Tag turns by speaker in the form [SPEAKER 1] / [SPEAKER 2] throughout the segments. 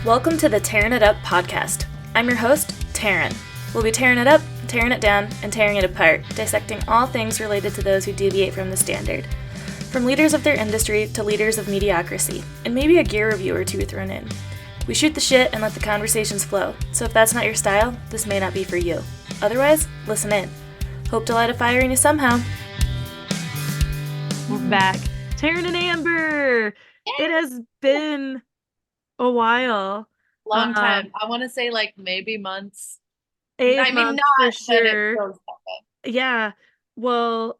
[SPEAKER 1] Welcome to the Tearing It Up podcast. I'm your host, Taryn. We'll be tearing it up, tearing it down, and tearing it apart, dissecting all things related to those who deviate from the standard. From leaders of their industry to leaders of mediocrity, and maybe a gear review or two thrown in. We shoot the shit and let the conversations flow, so if that's not your style, this may not be for you. Otherwise, listen in. Hope to light a fire in you somehow. We're back. Taryn and Amber! It has been a while.
[SPEAKER 2] Long time. I want to say like maybe months.
[SPEAKER 1] 8 months for sure.
[SPEAKER 2] But
[SPEAKER 1] Yeah. Well,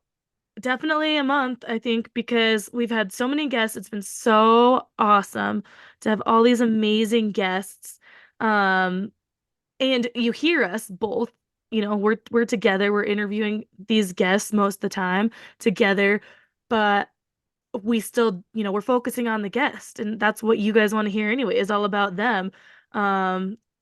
[SPEAKER 1] definitely a month, I think, because we've had so many guests. It's been so awesome to have all these amazing guests. And you hear us both, we're together, we're interviewing these guests most of the time together, but we still, we're focusing on the guest, and that's what you guys want to hear anyway, is all about them.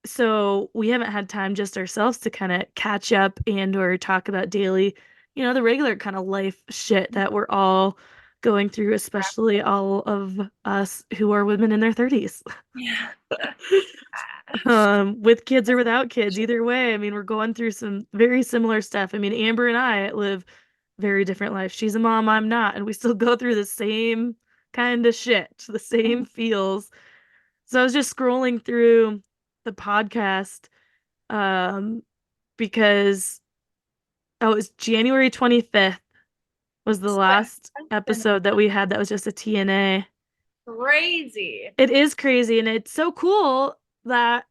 [SPEAKER 1] So we haven't had time just ourselves to kind of catch up and or talk about daily, the regular kind of life shit that we're all going through, especially all of us who are women in their 30s.
[SPEAKER 2] Yeah.
[SPEAKER 1] With kids or without kids, either way. I mean, we're going through some very similar stuff. I mean, Amber and I live very different lives. She's a mom, I'm not, and we still go through the same kind of shit, the same feels. So I was just scrolling through the podcast because it was January 25th was the last episode that we had that was just a TNA.
[SPEAKER 2] Crazy.
[SPEAKER 1] It is crazy, and it's so cool that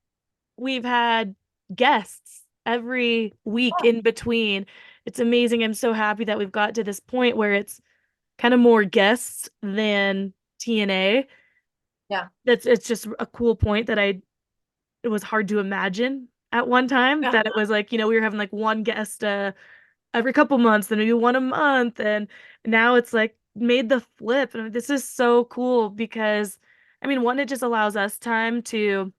[SPEAKER 1] we've had guests every week in between. It's amazing. I'm so happy that we've got to this point where it's kind of more guests than TNA.
[SPEAKER 2] Yeah.
[SPEAKER 1] It's just a cool point that it was hard to imagine at one time that it was like, we were having like one guest every couple months, then maybe one a month, and now it's like made the flip. And this is so cool because I mean, one, it just allows us time to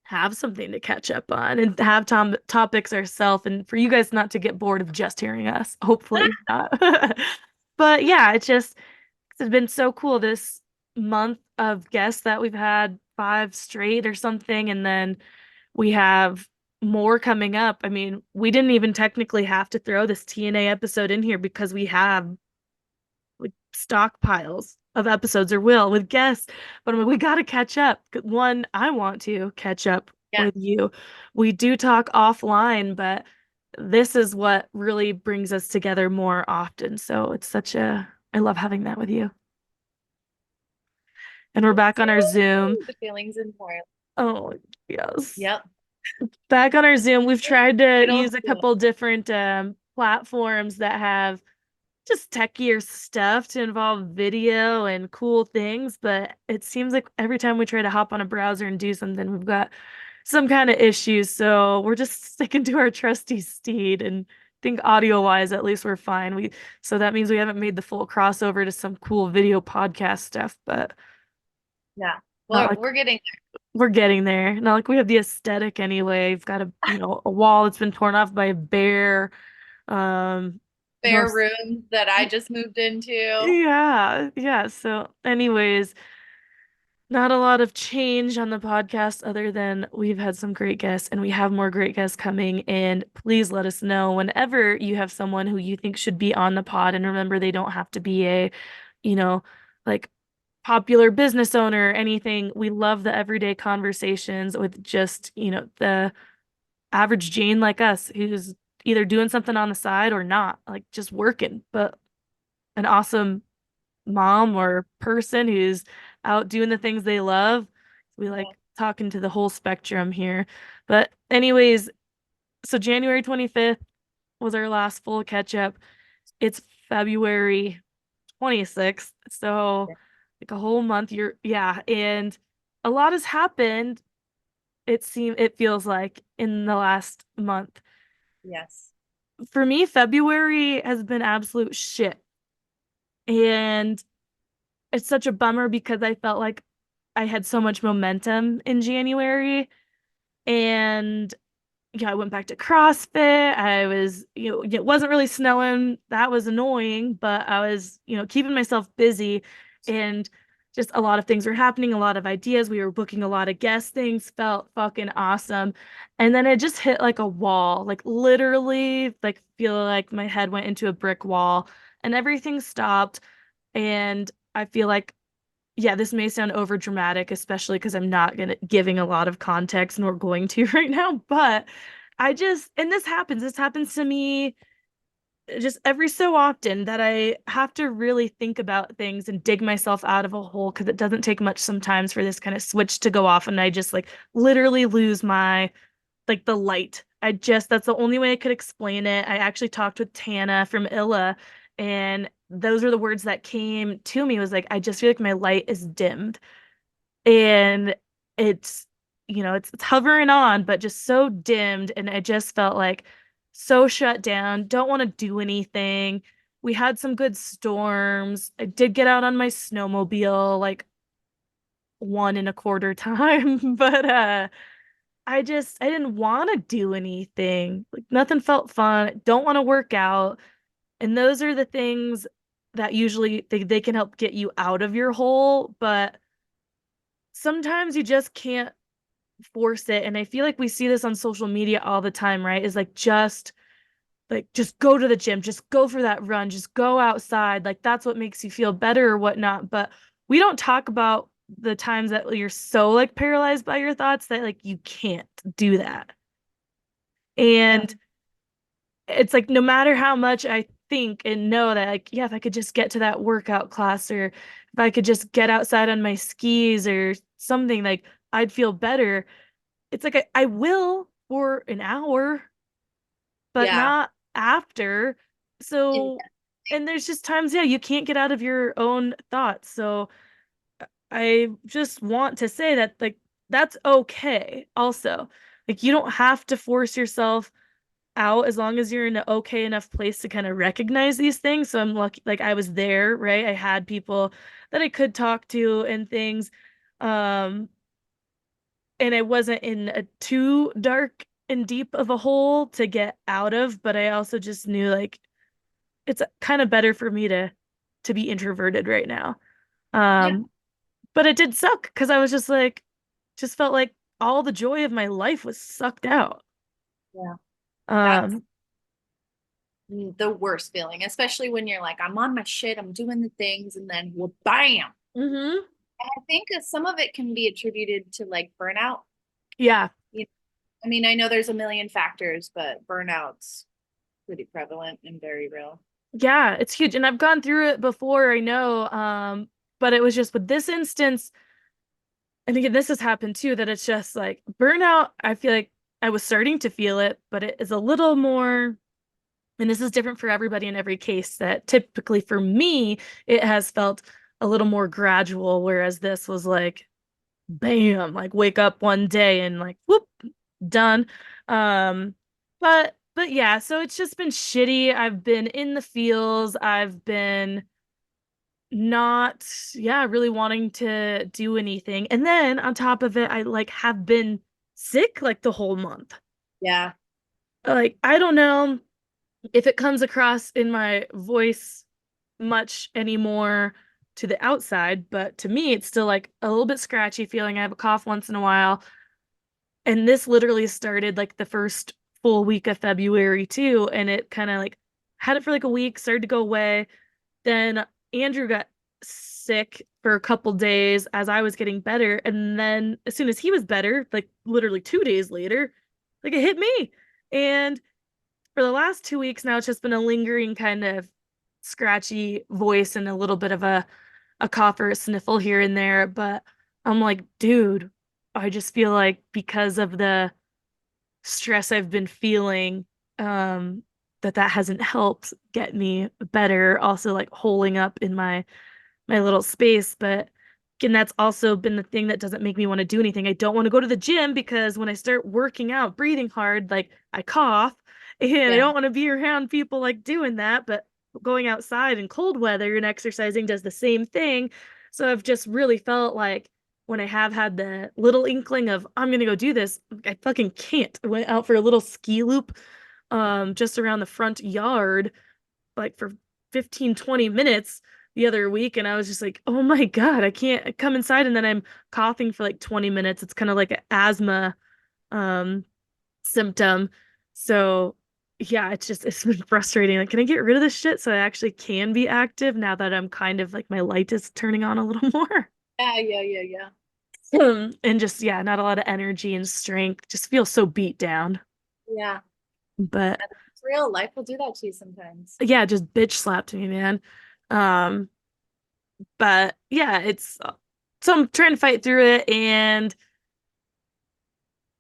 [SPEAKER 1] have something to catch up on and have topics ourselves, and for you guys not to get bored of just hearing us. Hopefully not. But yeah, it's been so cool this month of guests that we've had 5 straight or something, and then we have more coming up. I mean, we didn't even technically have to throw this TNA episode in here because we have like stockpiles of episodes, or will, with guests. But I'm like, we got to catch up. One, I want to catch up with you. We do talk offline, but this is what really brings us together more often. So it's I love having that with you. And we're back on our Zoom.
[SPEAKER 2] The feelings and more.
[SPEAKER 1] Oh, yes.
[SPEAKER 2] Yep.
[SPEAKER 1] Back on our Zoom. We've tried to use a couple different platforms that have just techier stuff to involve video and cool things, but it seems like every time we try to hop on a browser and do something, we've got some kind of issues. So we're just sticking to our trusty steed, and I think audio wise, at least we're fine. So that means we haven't made the full crossover to some cool video podcast stuff, but
[SPEAKER 2] yeah, well, we're getting there.
[SPEAKER 1] We're getting there. Not like we have the aesthetic anyway. We've got a wall that's been torn off by a bear.
[SPEAKER 2] Bare room that I just moved into.
[SPEAKER 1] Yeah. So anyways, not a lot of change on the podcast other than we've had some great guests and we have more great guests coming. And please let us know whenever you have someone who you think should be on the pod. And remember, they don't have to be like popular business owner or anything. We love the everyday conversations with just, the average Jane like us who's either doing something on the side or not, like just working, but an awesome mom or person who's out doing the things they love. We like talking to the whole spectrum here. But anyways, so January 25th was our last full catch up. It's February 26th. So like a whole month, and a lot has happened. It feels like in the last month.
[SPEAKER 2] Yes.
[SPEAKER 1] For me, February has been absolute shit. And it's such a bummer because I felt like I had so much momentum in January. And I went back to CrossFit. I was, it wasn't really snowing. That was annoying, but I was, keeping myself busy. And just a lot of things were happening, a lot of ideas. We were booking a lot of guests. Things felt fucking awesome. And then it just hit like a wall, like literally, like feel like my head went into a brick wall and everything stopped. And I feel like, yeah, this may sound over dramatic, especially because I'm not gonna giving a lot of context nor going to right now, but and this happens to me just every so often that I have to really think about things and dig myself out of a hole because it doesn't take much sometimes for this kind of switch to go off and I just like literally lose my like the light. That's the only way I could explain it. I actually talked with Tana from Illa and those were the words that came to me was like I just feel like my light is dimmed and it's it's hovering on but just so dimmed and I just felt like so shut down, don't want to do anything. We had some good storms. I did get out on my snowmobile like one and a quarter time but I didn't want to do anything, like nothing felt fun, don't want to work out. And those are the things that usually they can help get you out of your hole, but sometimes you just can't force it. And I feel like we see this on social media all the time, right? Is like just go to the gym, just go for that run, just go outside. Like that's what makes you feel better or whatnot. But we don't talk about the times that you're so like paralyzed by your thoughts that like you can't do that.
[SPEAKER 2] Yeah.
[SPEAKER 1] And it's like no matter how much I think and know that like yeah, if I could just get to that workout class or if I could just get outside on my skis or something like I'd feel better. It's like I will for an hour, but
[SPEAKER 2] Yeah.
[SPEAKER 1] not after.
[SPEAKER 2] Yeah.
[SPEAKER 1] So, and there's just times, yeah, you can't get out of your own thoughts. So I just want to say that, like, that's okay also. Like, you don't have to force yourself out as long as you're in an okay enough place to kind of recognize these things. So I'm lucky, like, I was there, right? I had people that I could talk to and things. Um, and I wasn't in a too dark and deep of a hole to get out of, but I also just knew like it's kind of better for me to be introverted right now.
[SPEAKER 2] Yeah.
[SPEAKER 1] Um, but it did suck because I was just like just felt like all the joy of my life was sucked out.
[SPEAKER 2] Yeah. That's
[SPEAKER 1] Um,
[SPEAKER 2] the worst feeling, especially when you're like, I'm on my shit, I'm doing the things, and then well, bam.
[SPEAKER 1] mhm.
[SPEAKER 2] And I think that some of it can be attributed to like burnout.
[SPEAKER 1] Yeah.
[SPEAKER 2] You I mean, I know there's a million factors, but burnout's pretty prevalent and very real.
[SPEAKER 1] Yeah, it's huge. And I've gone through it before, I know. But it was just with this instance, and again, this has happened too, that it's just like burnout. I feel like I was starting to feel it, but it is a little more, and this is different for everybody in every case, that typically for me, it has felt a little more gradual, whereas this was like, bam, like wake up one day and like, whoop, done. Um, but yeah, so it's just been shitty. I've been in the feels. I've been not, yeah, really wanting to do anything. And then on top of it, I like have been sick like the whole month.
[SPEAKER 2] Yeah.
[SPEAKER 1] Like, I don't know if it comes across in my voice much anymore to the outside, but to me, it's still like a little bit scratchy feeling. I have a cough once in a while. And this literally started like the first full week of February too. And it kind of like had it for like a week, started to go away. Then Andrew got sick for a couple days as I was getting better. And then as soon as he was better, like literally 2 days later, like it hit me. And for the last 2 weeks now, it's just been a lingering kind of scratchy voice and a little bit of a cough or a sniffle here and there. But I'm like, dude, I just feel like because of the stress I've been feeling, that hasn't helped get me better. Also, like holing up in my little space. But again, that's also been the thing that doesn't make me want to do anything. I don't want to go to the gym because when I start working out, breathing hard, like I cough, and I
[SPEAKER 2] Yeah.
[SPEAKER 1] don't want to be around people like doing that. But going outside in cold weather and exercising does the same thing. So I've just really felt like when I have had the little inkling of I'm gonna go do this, I fucking can't. I went out for a little ski loop just around the front yard like for 15, 20 minutes the other week and I was just like, oh my God, I can't come inside. And then I'm coughing for like 20 minutes. It's kind of like an asthma um symptom. So yeah, it's been frustrating. Like, can I get rid of this shit so I actually can be active now that I'm kind of like my light is turning on a little more?
[SPEAKER 2] Yeah, yeah, yeah, yeah.
[SPEAKER 1] And just yeah, not a lot of energy and strength. Just feel so beat down.
[SPEAKER 2] Yeah.
[SPEAKER 1] But
[SPEAKER 2] And it's real life will do that to you sometimes.
[SPEAKER 1] yeah, just bitch slapped me, man. Um, but yeah, it's so I'm trying to fight through it and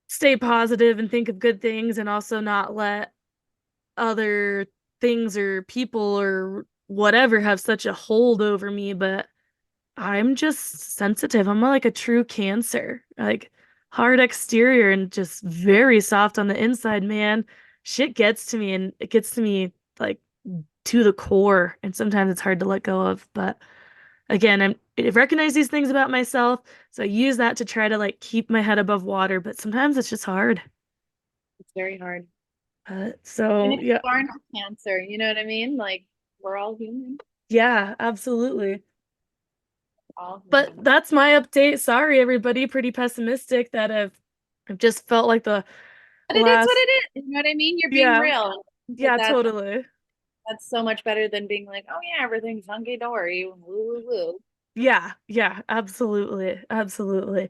[SPEAKER 1] stay positive and think of good things and also not let other things or people or whatever have such a hold over me. But I'm just sensitive. I'm like a true Cancer, like hard exterior and just very soft on the inside, man. Shit gets to me and it gets to me like to the core. And sometimes it's hard to let go of. But again, I recognize these things about myself. So I use that to try to like keep my head above water. But sometimes it's just hard.
[SPEAKER 2] It's very hard. And
[SPEAKER 1] So
[SPEAKER 2] if
[SPEAKER 1] yeah,
[SPEAKER 2] you aren't cancer, you know what I mean? Like we're all human,
[SPEAKER 1] yeah, absolutely.
[SPEAKER 2] all
[SPEAKER 1] But
[SPEAKER 2] human.
[SPEAKER 1] that's my update. Sorry, everybody. Pretty pessimistic that I've just felt like the
[SPEAKER 2] But it is what
[SPEAKER 1] last,
[SPEAKER 2] it is. You know what I mean? You're being
[SPEAKER 1] yeah,
[SPEAKER 2] real. But
[SPEAKER 1] yeah, totally.
[SPEAKER 2] that's so much better than being like, oh yeah, everything's hunky dory. Woo woo woo.
[SPEAKER 1] Yeah, yeah, absolutely. Absolutely.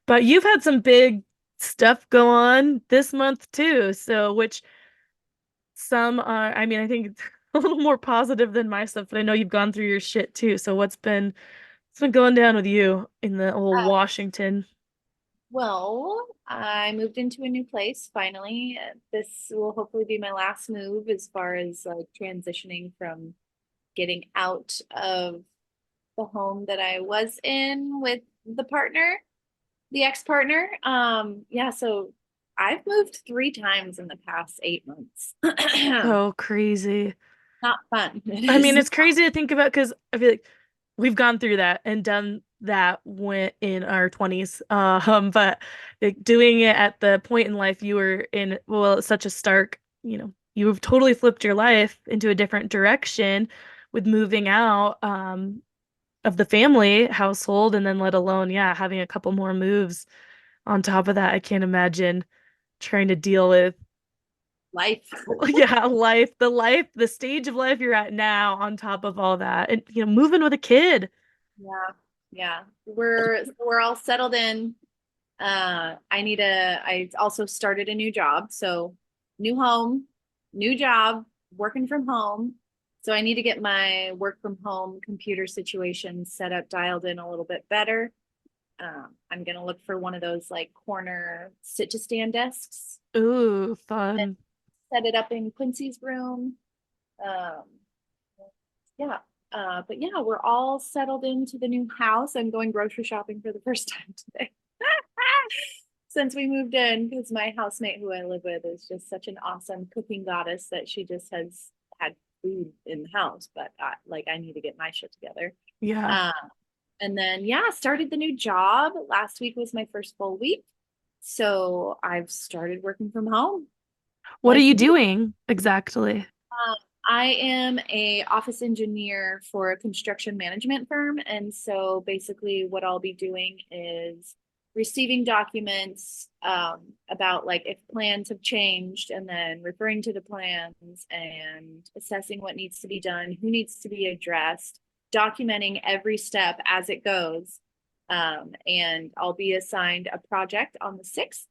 [SPEAKER 1] But you've had some big stuff go on this month too. So, which some are, I mean, I think it's a little more positive than my stuff, but I know you've gone through your shit too. So, what's been going down with you in the old Washington?
[SPEAKER 2] Well, I moved into a new place finally. This will hopefully be my last move as far as like transitioning from getting out of the home that I was in with the partner, the ex-partner. Yeah, so I've moved 3 times in the past 8 months.
[SPEAKER 1] So crazy.
[SPEAKER 2] Not fun. It
[SPEAKER 1] I
[SPEAKER 2] is
[SPEAKER 1] mean,
[SPEAKER 2] not.
[SPEAKER 1] it's crazy to think about because I feel like we've gone through that and done that when in our 20s. But like doing it at the point in life you were in, well, it's such a stark, you've totally flipped your life into a different direction with moving out of the family household and then let alone, yeah, having a couple more moves on top of that. I can't imagine trying to deal with
[SPEAKER 2] Life.
[SPEAKER 1] yeah, the stage of life you're at now on top of all that. And moving with a kid.
[SPEAKER 2] Yeah. Yeah. We're all settled in. I also started a new job. So new home, new job, working from home. So I need to get my work from home computer situation set up, dialed in a little bit better. I'm gonna look for one of those like corner sit to stand desks
[SPEAKER 1] Ooh,
[SPEAKER 2] and
[SPEAKER 1] fun.
[SPEAKER 2] set it up in Quincy's room. Um, yeah. But yeah, we're all settled into the new house. I'm going grocery shopping for the first time today. Since we moved in, because my housemate who I live with is just such an awesome cooking goddess that she just has had food in the house. But like, I need to get my shit together.
[SPEAKER 1] Yeah.
[SPEAKER 2] Um, and then yeah, started the new job. Last week was my first full week, so I've started working from home.
[SPEAKER 1] What are
[SPEAKER 2] Life
[SPEAKER 1] you
[SPEAKER 2] is good.
[SPEAKER 1] doing exactly?
[SPEAKER 2] Um, I am a office engineer for a construction management firm, and so basically, what I'll be doing is receiving documents about like if plans have changed, and then referring to the plans and assessing what needs to be done, who needs to be addressed, documenting every step as it goes. And I'll be assigned a project on the 6th,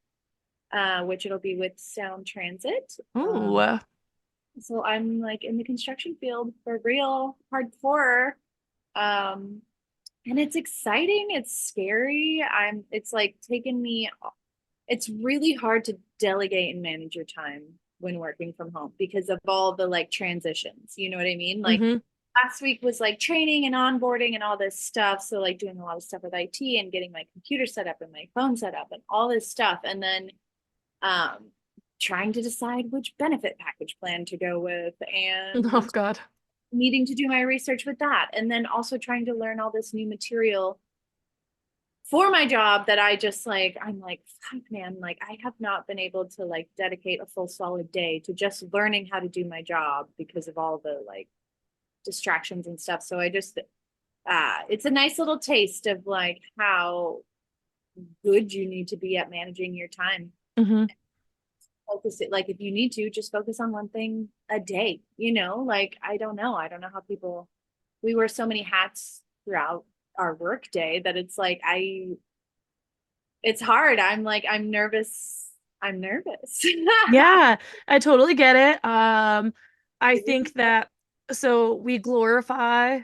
[SPEAKER 2] which it'll be with Sound Transit.
[SPEAKER 1] Ooh.
[SPEAKER 2] So I'm like in the construction field for real hardcore. Um, and it's exciting, it's scary. It's like taken me, it's really hard to delegate and manage your time when working from home because of all the like transitions. You know what I mean? Like
[SPEAKER 1] Mm-hmm.
[SPEAKER 2] last week was like training and onboarding and all this stuff. So like doing a lot of stuff with IT and getting my computer set up and my phone set up and all this stuff. And then um, trying to decide which benefit package plan to go with
[SPEAKER 1] Oh
[SPEAKER 2] and
[SPEAKER 1] God.
[SPEAKER 2] needing to do my research with that. And then also trying to learn all this new material for my job that I just like, I'm like, fuck, man, like I have not been able to like dedicate a full solid day to just learning how to do my job because of all the like distractions and stuff. So I just it's a nice little taste of like how good you need to be at managing your time.
[SPEAKER 1] Hmm.
[SPEAKER 2] Focus it, like if you need to, just focus on one thing a day, you know? Like I don't know how people, we wear so many hats throughout our work day that it's like it's hard. I'm like, I'm nervous. I'm nervous.
[SPEAKER 1] Yeah, I totally get it. I think that so we glorify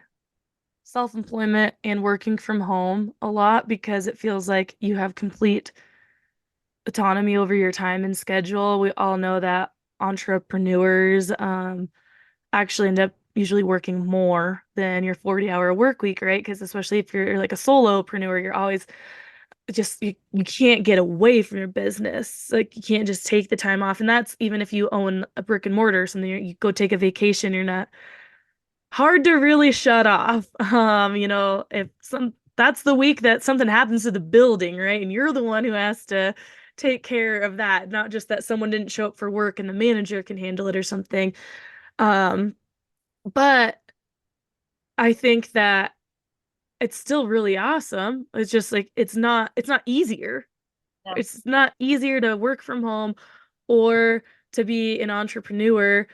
[SPEAKER 1] self-employment and working from home a lot because it feels like you have complete autonomy over your time and schedule. We all know that entrepreneurs actually end up usually working more than your 40-hour work week, right? Because especially if you're like a solopreneur, you're always just you can't get away from your business. Like you can't just take the time off. And that's even if you own a brick and mortar or something, you go take a vacation, you're not hard to really shut off. If some that's the week that something happens to the building, right? And you're the one who has to take care of that, not just that someone didn't show up for work and the manager can handle it or something. Um, but I think that it's still really awesome. It's just like it's not easier.
[SPEAKER 2] Yeah.
[SPEAKER 1] It's not easier to work from home or to be an entrepreneur,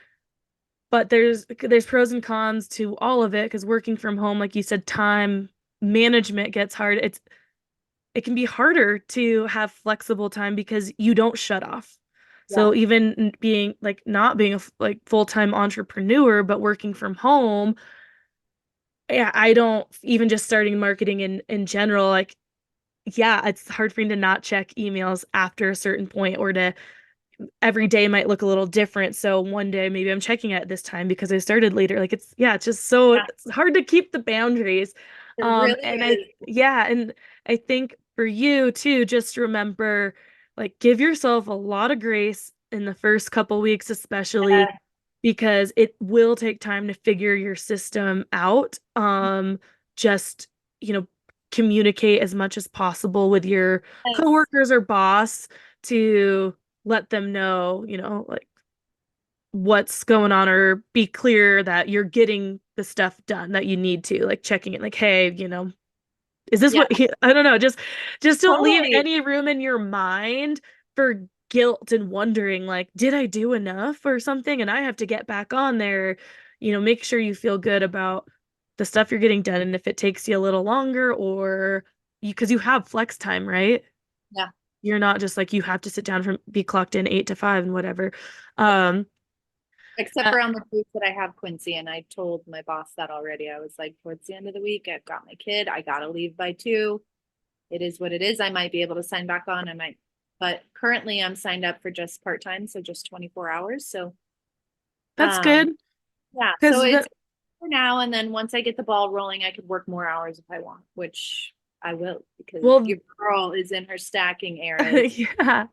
[SPEAKER 1] but there's pros and cons to all of it because working from home, like you said, time management gets hard. It can be harder to have flexible time because you don't shut off.
[SPEAKER 2] Yeah.
[SPEAKER 1] So even being like not being a like full-time entrepreneur but working from home, yeah, I don't even just starting marketing in general, like yeah, it's hard for me to not check emails after a certain point or to every day might look a little different. So one day maybe I'm checking it at this time because I started later. Like it's yeah, it's just so
[SPEAKER 2] Yeah.
[SPEAKER 1] it's hard to keep the boundaries.
[SPEAKER 2] It really
[SPEAKER 1] And I
[SPEAKER 2] is.
[SPEAKER 1] yeah, and I think for you too, just remember like give yourself a lot of grace in the first couple weeks, especially because it will take time to figure your system out. Just, you know, communicate as much as possible with your
[SPEAKER 2] Yes.
[SPEAKER 1] coworkers or boss to let them know, like what's going on or be clear that you're getting the stuff done that you need to, like checking it, like, hey, is this
[SPEAKER 2] Yeah,
[SPEAKER 1] what I don't know, just don't leave
[SPEAKER 2] totally.
[SPEAKER 1] any room in your mind for guilt and wondering like, did I do enough or something? And I have to get back on there. Make sure you feel good about the stuff you're getting done and if it takes you a little longer or you because you have flex time, right?
[SPEAKER 2] Yeah.
[SPEAKER 1] You're not just like you have to sit down from be clocked in 8 to 5 and whatever. Um,
[SPEAKER 2] Except
[SPEAKER 1] uh,
[SPEAKER 2] for on the days that I have Quincy, and I told my boss that already. I was like, towards the end of the week, I've got my kid. I gotta leave by 2. It is what it is. I might be able to sign back on. I might, but currently I'm signed up for just part time, so just 24 hours. So,
[SPEAKER 1] that's
[SPEAKER 2] um,
[SPEAKER 1] good
[SPEAKER 2] yeah. So
[SPEAKER 1] because
[SPEAKER 2] it's
[SPEAKER 1] the
[SPEAKER 2] for now, and then once I get the ball rolling, I could work more hours if I want, which I will because
[SPEAKER 1] well,
[SPEAKER 2] your girl is in her stacking era. It's
[SPEAKER 1] yeah.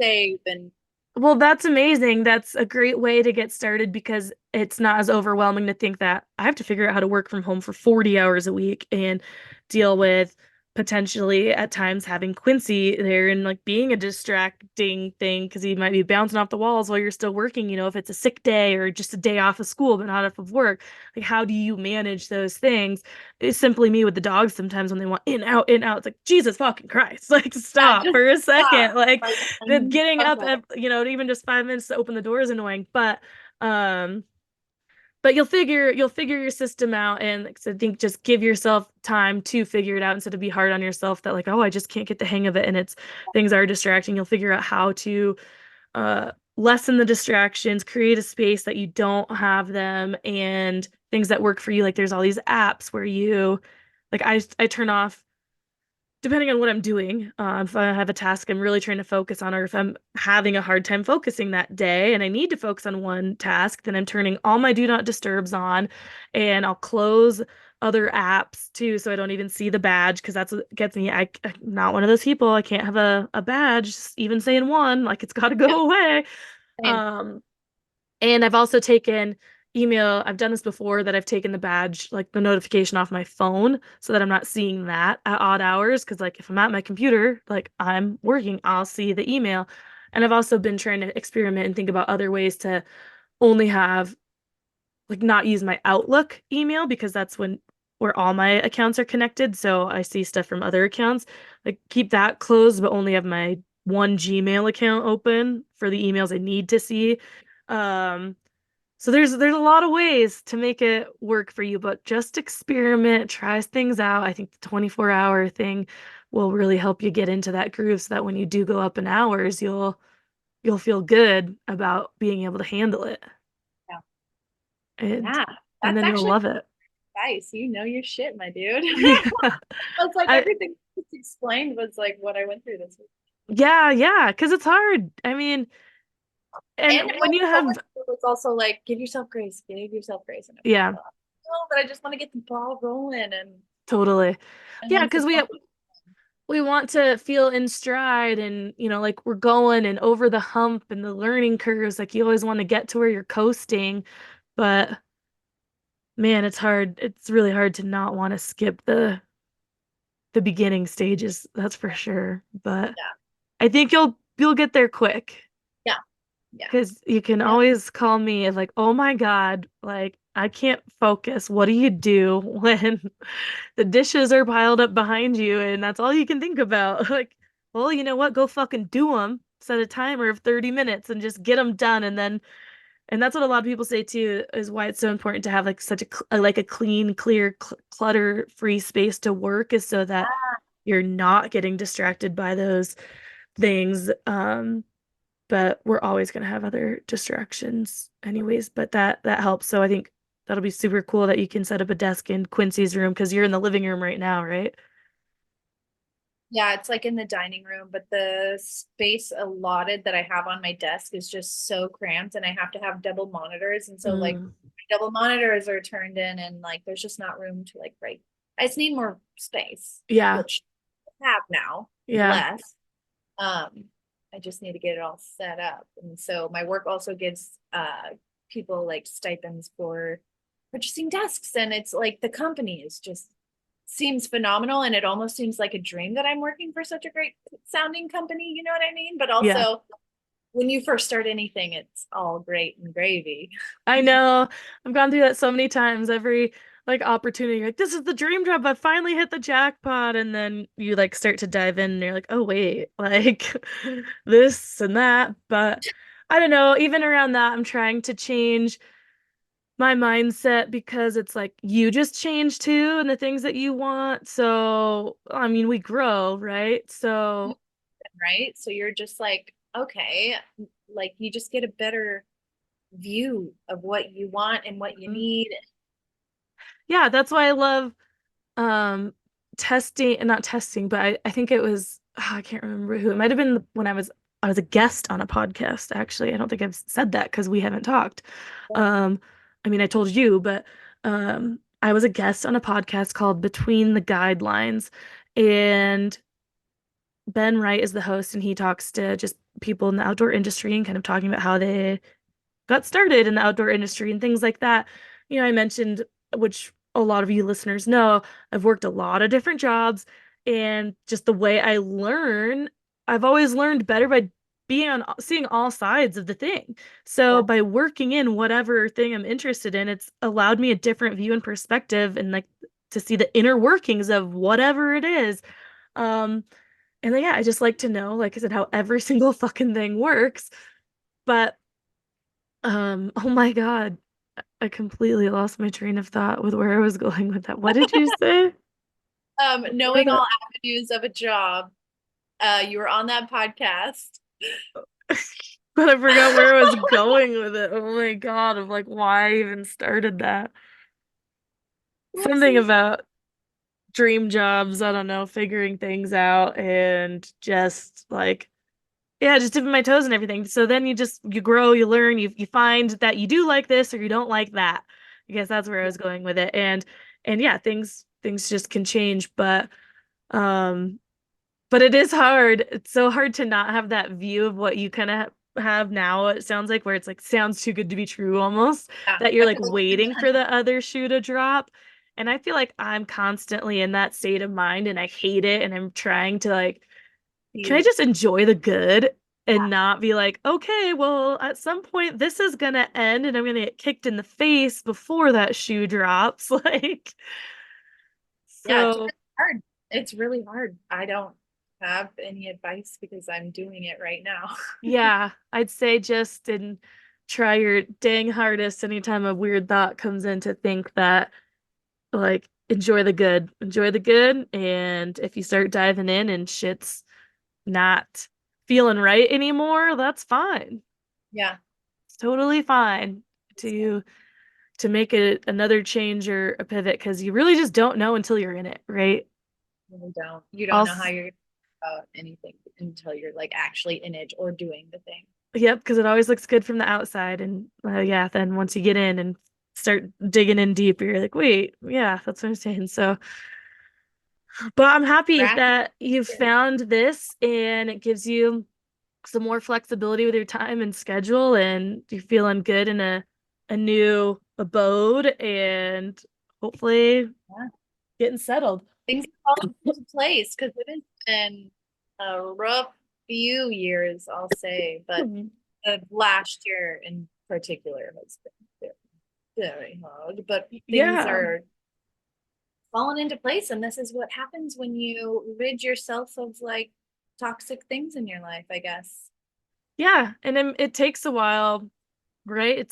[SPEAKER 2] save and
[SPEAKER 1] Well, that's amazing. That's a great way to get started because it's not as overwhelming to think that I have to figure out how to work from home for 40 hours a week and deal with potentially at times having Quincy there and like being a distracting thing because he might be bouncing off the walls while you're still working, if it's a sick day or just a day off of school but not off of work. Like, how do you manage those things? It's simply me with the dogs sometimes when they want in, out, in, out. It's like, Jesus fucking Christ. Like,
[SPEAKER 2] yeah,
[SPEAKER 1] stop
[SPEAKER 2] just
[SPEAKER 1] for a
[SPEAKER 2] stop.
[SPEAKER 1] second. Like,
[SPEAKER 2] Like,
[SPEAKER 1] the getting up
[SPEAKER 2] okay.
[SPEAKER 1] at, even just 5 minutes to open the door is annoying, um but you'll figure your system out and like, so I think just give yourself time to figure it out instead of be hard on yourself that like, oh, I just can't get the hang of it and it's things are distracting. You'll figure out how to lessen the distractions, create a space that you don't have them and things that work for you. Like there's all these apps where you like I turn off depending on what I'm doing, if I have a task I'm really trying to focus on, or if I'm having a hard time focusing that day and I need to focus on one task, then I'm turning all my do not disturbs on and I'll close other apps too, so I don't even see the badge because that's what gets me. I'm not one of those people. I can't have a badge, just even saying one, like it's got to
[SPEAKER 2] Yeah,
[SPEAKER 1] go away.
[SPEAKER 2] same.
[SPEAKER 1] Um, and I've also taken email, I've done this before that I've taken the badge, like the notification off my phone so that I'm not seeing that at odd hours. Cause like if I'm at my computer, like I'm working, I'll see the email. And I've also been trying to experiment and think about other ways to only have like not use my Outlook email because that's when where all my accounts are connected. So I see stuff from other accounts. Like keep that closed, but only have my one Gmail account open for the emails I need to see. Um, so there's a lot of ways to make it work for you, but just experiment, try things out. I think the 24-hour thing will really help you get into that groove so that when you do go up in hours, you'll feel good about being able to handle it.
[SPEAKER 2] Yeah.
[SPEAKER 1] And
[SPEAKER 2] Yeah.
[SPEAKER 1] and
[SPEAKER 2] That's
[SPEAKER 1] then you'll
[SPEAKER 2] actually
[SPEAKER 1] love it.
[SPEAKER 2] nice. You know your shit, my dude.
[SPEAKER 1] Yeah.
[SPEAKER 2] It's like
[SPEAKER 1] I
[SPEAKER 2] everything you just explained was like what I went through this week.
[SPEAKER 1] yeah, because it's hard. I mean, and
[SPEAKER 2] And
[SPEAKER 1] when you have
[SPEAKER 2] it's also like give yourself grace. And I'm like,
[SPEAKER 1] yeah,
[SPEAKER 2] oh, no, but I just want to get the ball rolling
[SPEAKER 1] totally.
[SPEAKER 2] and
[SPEAKER 1] Yeah,
[SPEAKER 2] once
[SPEAKER 1] because
[SPEAKER 2] it's
[SPEAKER 1] we want to feel in stride and like we're going and over the hump and the learning curves. Like you always want to get to where you're coasting, but man, it's hard. It's really hard to not want to skip the beginning stages, that's for sure. But
[SPEAKER 2] yeah,
[SPEAKER 1] I think you'll get there quick.
[SPEAKER 2] yeah, yeah,
[SPEAKER 1] Because you can
[SPEAKER 2] yeah.
[SPEAKER 1] always call me of like, oh my God, like I can't focus. What do you do when the dishes are piled up behind you and that's all you can think about? Like, well, you know what? Go fucking do them. Set a timer of 30 minutes and just get them done. And that's what a lot of people say too, is why it's so important to have like such like a clean, clear, clutter-free space to work is so that you're not getting distracted by those things. But we're always going to have other distractions anyways, but that helps. So I think that'll be super cool that you can set up a desk in Quincy's room because you're in the living room right now, right?
[SPEAKER 2] Yeah, it's like in the dining room, but the space allotted that I have on my desk is just so cramped and I have to have double monitors. And so like
[SPEAKER 1] Mm,
[SPEAKER 2] double monitors are turned in and like there's just not room to like write. I just need more space,
[SPEAKER 1] yeah,
[SPEAKER 2] which I have now,
[SPEAKER 1] yeah,
[SPEAKER 2] less. Um, I just need to get it all set up. And so my work also gives people like stipends for purchasing desks. And it's like the company is just seems phenomenal and it almost seems like a dream that I'm working for such a great sounding company, you know what I mean? But
[SPEAKER 1] yeah.
[SPEAKER 2] also when you first start anything, it's all great and gravy.
[SPEAKER 1] I know. I've gone through that so many times. Every like opportunity, like this is the dream job. I finally hit the jackpot, and then you like start to dive in, and you're like, oh wait, like this and that. But I don't know. Even around that, I'm trying to change my mindset because it's like you just change too, and the things that you want. So I mean, we grow, right? So
[SPEAKER 2] Right? So you're just like, okay, like you just get a better view of what you want and what you
[SPEAKER 1] mhm.
[SPEAKER 2] need.
[SPEAKER 1] Yeah, that's why I love um testing and not testing, but I think it was I can't remember who. It might have been when I was a guest on a podcast, actually. I don't think I've said that because we haven't talked. Um, I mean I told you, but I was a guest on a podcast called Between the Guidelines, and Ben Wright is the host and he talks to just people in the outdoor industry and kind of talking about how they got started in the outdoor industry and things like that. I mentioned, which a lot of you listeners know, I've worked a lot of different jobs, and just the way I learn, I've always learned better by being on seeing all sides of the thing. So
[SPEAKER 2] Yeah.
[SPEAKER 1] by working in whatever thing I'm interested in, it's allowed me a different view and perspective and like to see the inner workings of whatever it is. Um, and then, yeah, I just like to know, like I said, how every single fucking thing works. But oh my God. I completely lost my train of thought with where I was going with that. What did you say? Before
[SPEAKER 2] Knowing
[SPEAKER 1] that?
[SPEAKER 2] all avenues of a job, you were on that podcast.
[SPEAKER 1] But I forgot where I was going with it. Oh my God, of like why I even started that. Something
[SPEAKER 2] Whoopsies.
[SPEAKER 1] about dream jobs, I don't know, figuring things out and just like yeah, just dipping my toes and everything. So then you grow, you learn, you find that you do like this or you don't like that. I guess that's where I was going with it. And yeah, things just can change, um but it is hard. It's so hard to not have that view of what you kind of have now. It sounds like where it's like sounds too good to be true almost,
[SPEAKER 2] Yeah,
[SPEAKER 1] that you're
[SPEAKER 2] I
[SPEAKER 1] like
[SPEAKER 2] feel like you're
[SPEAKER 1] waiting for
[SPEAKER 2] done.
[SPEAKER 1] the other shoe to drop. And I feel like I'm constantly in that state of mind and I hate it and I'm trying to like can I
[SPEAKER 2] You,
[SPEAKER 1] just enjoy the good and not be like, okay, well, at some point this is gonna end and I'm gonna get kicked in the face before that shoe drops. Like,
[SPEAKER 2] Yeah, it's
[SPEAKER 1] so
[SPEAKER 2] really hard. It's really hard. I don't have any advice because I'm doing it right now.
[SPEAKER 1] yeah, I'd say just and try your dang hardest anytime a weird thought comes in to think that like enjoy the good, and if you start diving in and shit's not feeling right anymore, that's fine.
[SPEAKER 2] Yeah,
[SPEAKER 1] It's totally fine
[SPEAKER 2] it's
[SPEAKER 1] to make it another change or a pivot because you really just don't know until you're in it, right?
[SPEAKER 2] really don't. You don't know how
[SPEAKER 1] Also,
[SPEAKER 2] you're gonna feel about anything until you're like actually in it or doing the thing.
[SPEAKER 1] yep, because it always looks good from the outside, and yeah, then once you get in and start digging in deeper, you're like, wait, yeah, that's what I'm saying. So, but I'm happy
[SPEAKER 2] Grass
[SPEAKER 1] that you've
[SPEAKER 2] is
[SPEAKER 1] found this and it gives you some more flexibility with your time and schedule, and you're feeling good in a new abode and hopefully
[SPEAKER 2] yeah.
[SPEAKER 1] getting settled.
[SPEAKER 2] Things fall into place because it has been a rough few years, I'll say, but the last year in particular has been very hard. But things
[SPEAKER 1] Yeah.
[SPEAKER 2] are falling into place, and this is what happens when you rid yourself of like toxic things in your life, I guess.
[SPEAKER 1] Yeah. And then it takes a while, right?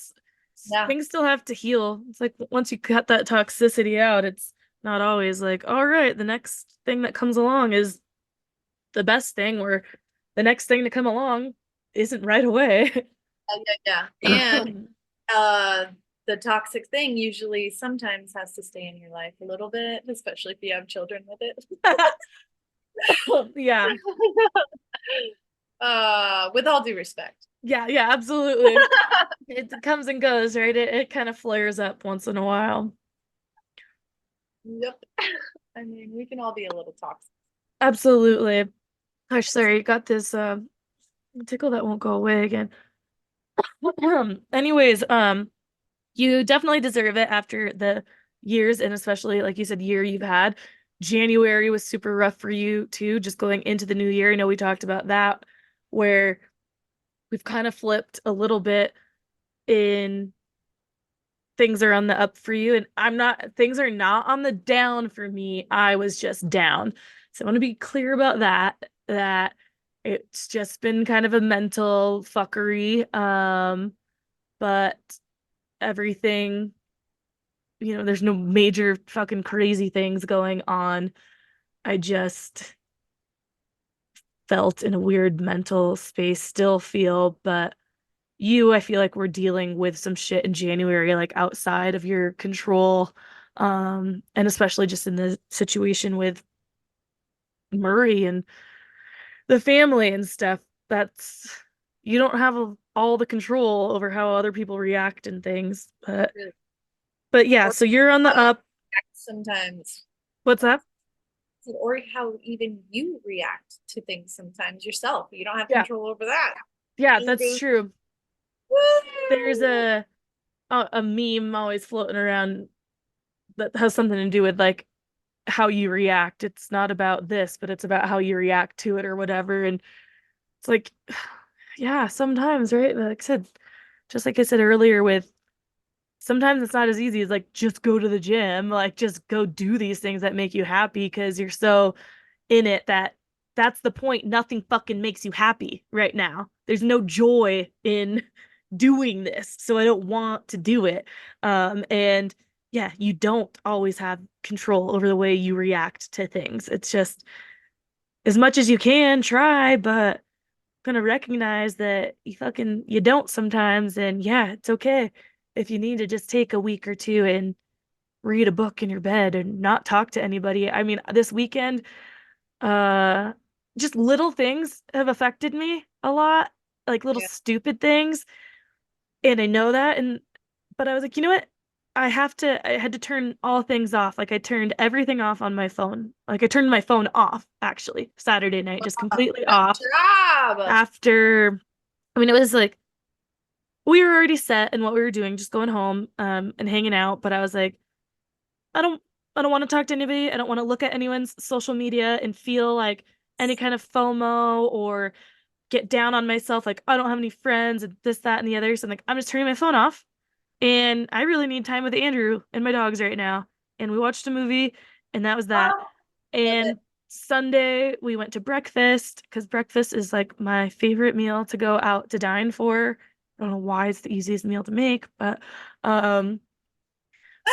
[SPEAKER 2] Yeah.
[SPEAKER 1] Things still have to heal. It's like once you cut that toxicity out, it's not always like, all right, the next thing that comes along is the best thing, or the next thing to come along isn't right away.
[SPEAKER 2] Yeah. And uh the toxic thing usually sometimes has to stay in your life a little bit, especially if you have children with it.
[SPEAKER 1] Yeah.
[SPEAKER 2] With all due respect.
[SPEAKER 1] Yeah, yeah, absolutely. It comes and goes, right? It kind of flares up once in a while.
[SPEAKER 2] Yep. I mean, we can all be a little toxic.
[SPEAKER 1] Absolutely. Gosh, sorry, got this tickle that won't go away again. Anyways, you definitely deserve it after the years, and especially like you said, year you've had. January was super rough for you too, just going into the new year. I know we talked about that, where we've kind of flipped a little bit in things are on the up for you, and I'm not, things are not on the down for me. I was just down. So I want to be clear about that it's just been kind of a mental fuckery. But everything, there's no major fucking crazy things going on. I just felt in a weird mental space, still feel, but I feel like we're dealing with some shit in January, like outside of your control. And especially just in the situation with Murray and the family and stuff, that's, you don't have all the control over how other people react and things.
[SPEAKER 2] Really.
[SPEAKER 1] But yeah,
[SPEAKER 2] Or
[SPEAKER 1] so you're on
[SPEAKER 2] how
[SPEAKER 1] the
[SPEAKER 2] you
[SPEAKER 1] up.
[SPEAKER 2] react sometimes.
[SPEAKER 1] What's up?
[SPEAKER 2] Or how even you react to things sometimes yourself. You don't have
[SPEAKER 1] Yeah.
[SPEAKER 2] control over that.
[SPEAKER 1] Yeah,
[SPEAKER 2] You're
[SPEAKER 1] that's
[SPEAKER 2] just,
[SPEAKER 1] true. There's
[SPEAKER 2] woo!
[SPEAKER 1] a meme always floating around that has something to do with like how you react. It's not about this, but it's about how you react to it or whatever. And it's like, yeah, sometimes, right? Like I said, just like I said earlier, with sometimes it's not as easy as like just go to the gym, like just go do these things that make you happy because you're so in it that that's the point. Nothing fucking makes you happy right now. There's no joy in doing this, so I don't want to do it. And yeah, you don't always have control over the way you react to things. It's just as much as you can try, but gonna recognize that you don't sometimes, and yeah, it's okay if you need to just take a week or two and read a book in your bed and not talk to anybody. I mean, this weekend, uh, just little things have affected me a lot, like little
[SPEAKER 2] Yeah.
[SPEAKER 1] stupid things. And I know that. And, but I was like, you know what? I had to turn all things off. Like I turned everything off on my phone. Like I turned my phone off actually Saturday night, just completely
[SPEAKER 2] Good
[SPEAKER 1] off
[SPEAKER 2] job.
[SPEAKER 1] after, I mean, it was like we were already set in what we were doing, just going home, and hanging out. But I was like, I don't I don't want to talk to anybody. I don't want to look at anyone's social media and feel like any kind of FOMO or get down on myself, like I don't have any friends and this, that, and the other. So I'm like, I'm just turning my phone off. And I really need time with Andrew and my dogs right now. And we watched a movie, and that was that.
[SPEAKER 2] Oh, love it.
[SPEAKER 1] And Sunday we went to breakfast because breakfast is like my favorite meal to go out to dine for. I don't know why it's the easiest meal to make, but um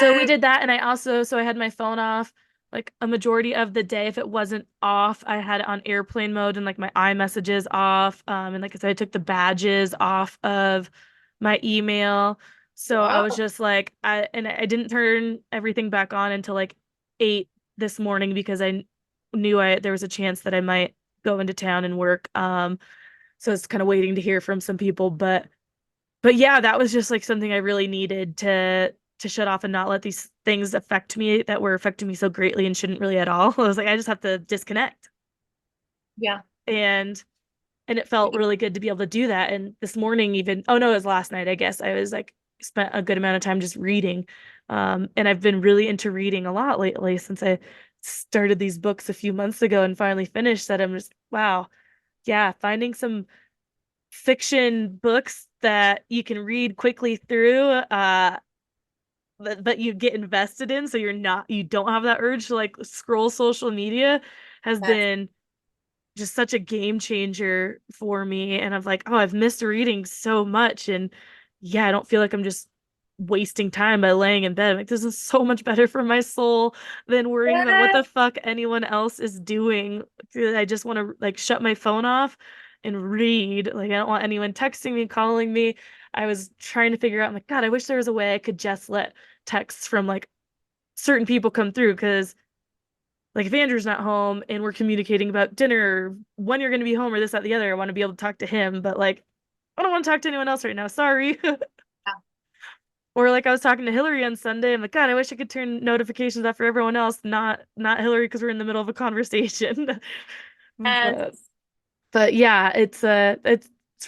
[SPEAKER 1] so we did that, and I also, so I had my phone off like a majority of the day. If it wasn't off, I had it on airplane mode and like my iMessages off. And like I said, I took the badges off of my email. So I was
[SPEAKER 2] Whoa.
[SPEAKER 1] just like, I didn't turn everything back on until like 8 this morning because I knew there was a chance that I might go into town and work. So it's kind of waiting to hear from some people, but yeah, that was just like something I really needed to shut off and not let these things affect me that were affecting me so greatly and shouldn't really at all. I was like, I just have to disconnect.
[SPEAKER 2] Yeah.
[SPEAKER 1] And it felt really good to be able to do that. And this morning even, oh no, it was last night, I guess. I was like spent a good amount of time just reading. And I've been really into reading a lot lately since I started these books a few months ago and finally finished that. I'm just, wow. Yeah, finding some fiction books that you can read quickly through, but you get invested in, so you don't have that urge to like scroll social media, has
[SPEAKER 2] Yes.
[SPEAKER 1] been just such a game changer for me. And I've like, oh, I've missed reading so much. And yeah, I don't feel like I'm just wasting time by laying in bed. I'm like, this is so much better for my soul than worrying about what
[SPEAKER 2] Yes.
[SPEAKER 1] the fuck anyone else is doing. I just want to like shut my phone off and read. Like, I don't want anyone texting me, calling me. I was trying to figure out, I'm like, God, I wish there was a way I could just let texts from like certain people come through because like if Andrew's not home and we're communicating about dinner, or when you're going to be home, or this, that, the other, I want to be able to talk to him. But like, I don't want to talk to anyone else right now. Sorry.
[SPEAKER 2] Yeah.
[SPEAKER 1] Or like I was talking to Hillary on Sunday. I'm like, God, I wish I could turn notifications off for everyone else, not Hillary, because we're in the middle of a conversation. But
[SPEAKER 2] Yes.
[SPEAKER 1] yeah, it's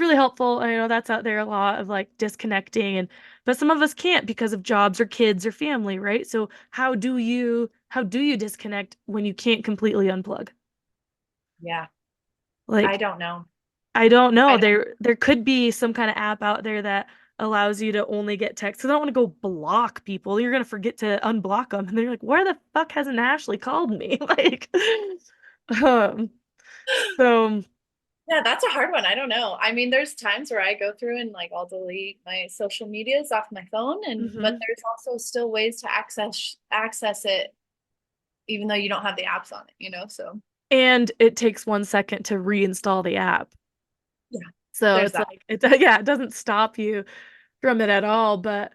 [SPEAKER 1] really helpful. I know that's out there a lot of like disconnecting, and but some of us can't because of jobs or kids or family, right? So how do you disconnect when you can't completely unplug?
[SPEAKER 2] Yeah. I
[SPEAKER 1] Like,
[SPEAKER 2] don't know.
[SPEAKER 1] I don't
[SPEAKER 2] I
[SPEAKER 1] know.
[SPEAKER 2] don't.
[SPEAKER 1] There could be some kind of app out there that allows you to only get text. Because I don't want to go block people. You're gonna forget to unblock them, and they're like, "Where the fuck hasn't Ashley called me?" Like, um, so
[SPEAKER 2] Yeah, that's a hard one. I don't know. I mean, there's times where I go through and like I'll delete my social medias off my phone, and but
[SPEAKER 1] mhm.
[SPEAKER 2] there's also still ways to access it even though you don't have the apps on it, you know? So
[SPEAKER 1] And it takes 1 second to reinstall the app.
[SPEAKER 2] yeah,
[SPEAKER 1] So
[SPEAKER 2] there's
[SPEAKER 1] it's
[SPEAKER 2] that.
[SPEAKER 1] like yeah, it doesn't stop you from it at all. But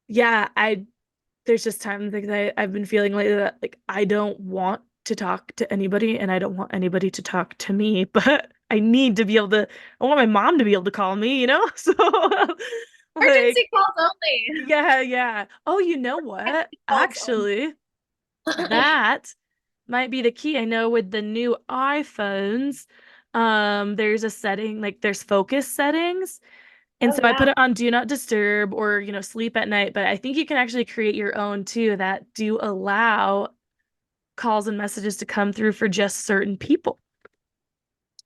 [SPEAKER 1] yeah, I there's just times like I've been feeling lately that like I don't want to talk to anybody and I don't want anybody to talk to me, but I need to be able to, I want my mom to be able to call me, you know? So like
[SPEAKER 2] Emergency calls only.
[SPEAKER 1] yeah, yeah. Oh, you know what?
[SPEAKER 2] Calls only.
[SPEAKER 1] Actually, that might be the key. I know with the new iPhones, there's a setting, like there's focus settings. And
[SPEAKER 2] Oh
[SPEAKER 1] so I put
[SPEAKER 2] yeah.
[SPEAKER 1] it on do not disturb or, sleep at night, but I think you can actually create your own too that do allow calls and messages to come through for just certain people.